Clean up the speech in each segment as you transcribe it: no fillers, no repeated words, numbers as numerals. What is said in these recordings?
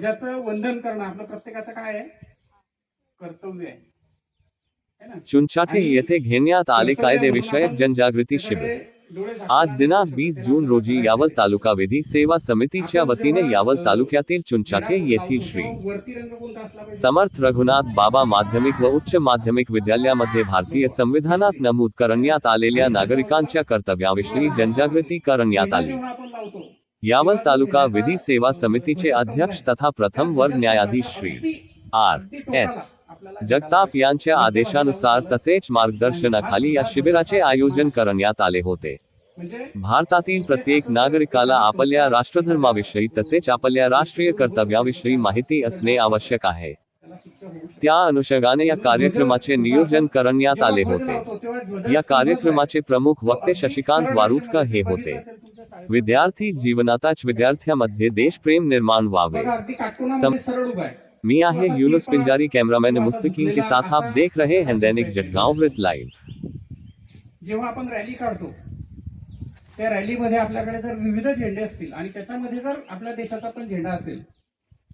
ध्वजाचं वंदन करणं आपलं प्रत्येकाचं काय आहे, कर्तव्य आहे ना. चुनचाटे येथे घेण्यात आले कायदेविषयक जनजागृती शिबिर। आज दिनांक 20 जून रोजी यावल तालुका विधी सेवा समितीच्या वतीने यावल तालुक्यातील चुनचाटे येथील श्री समर्थ रघुनाथ बाबा माध्यमिक व उच्च माध्यमिक विद्यालयामध्ये भारतीय संविधानात नमूद करण्यात आलेल्या नागरिकांच्या कर्तव्याविषयी जनजागृती करण्यात आली। यावल तालुका विधी सेवा समितीचे अध्यक्ष तथा प्रथम वर्ग न्यायाधीश श्री R.S. जगताप यांच्या आदेशानुसार तसेच मार्गदर्शनाखाली या शिबिराचे आयोजन करण्यात आले होते। भारतातील प्रत्येक नागरिकाला आपल्या राष्ट्रधर्माविषयी तसेच आपल्या राष्ट्रीय कर्तव्याविषयी माहिती असणे आवश्यक आहे। त्या अनुषंगाने या कार्यक्रमाचे नियोजन करण्यात आले होते। या कार्यक्रमाचे प्रमुख वक्ते शशिकांत वारुटकर हे होते। विद्यार्थी जीवनातच विद्यार्थ्यांमध्ये देशप्रेम निर्माण व्हावे। मी आहे यूनुस पिंजारी, कैमरामैन मुस्तकीम के साथ आप देख रहे हैं दैनिक जटगांव वृत्त लाइव। जेव्हा आपण रॅली काढतो त्या रॅलीमध्ये आपल्याकडे जर विविध झेंडे असतील आणि त्याच्यामध्ये जर आपल्या देशाचा पण झेंडा असेल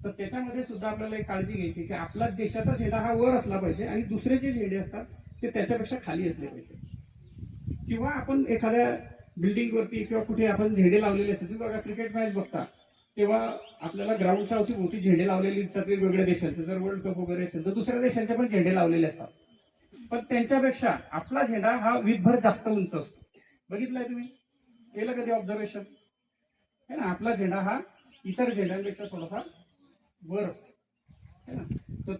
तर त्याच्यामध्ये सुद्धा आपल्याला एक काळजी घ्यायची की आपला देशाचा झेंडा हा वर असला पाहिजे आणि दुसरे जे झेंडे असतात ते त्याच्यापेक्षा खाली असले पाहिजे। किंवा आपण एखाद्या बिल्डिंग वरती किंवा कुठे आपण झेंडे लावलेले असतात, बघा क्रिकेट मॅच बघता तेव्हा आपल्याला ग्राउंडच्या अवती मोठी झेंडे लावलेली असतात वेगवेगळ्या देशांचे। जर वर्ल्ड कप वगैरे असेल तर दुसऱ्या देशांचे पण झेंडे लावलेले असतात, पण त्यांच्यापेक्षा आपला झेंडा हा वीटभर जास्त उंच असतो। बघितलंय तुम्ही, केलं कधी ऑब्झर्वेशन है ना? आपला झेंडा हा इतर झेंड्यांपेक्षा थोडासा वर असतो है ना।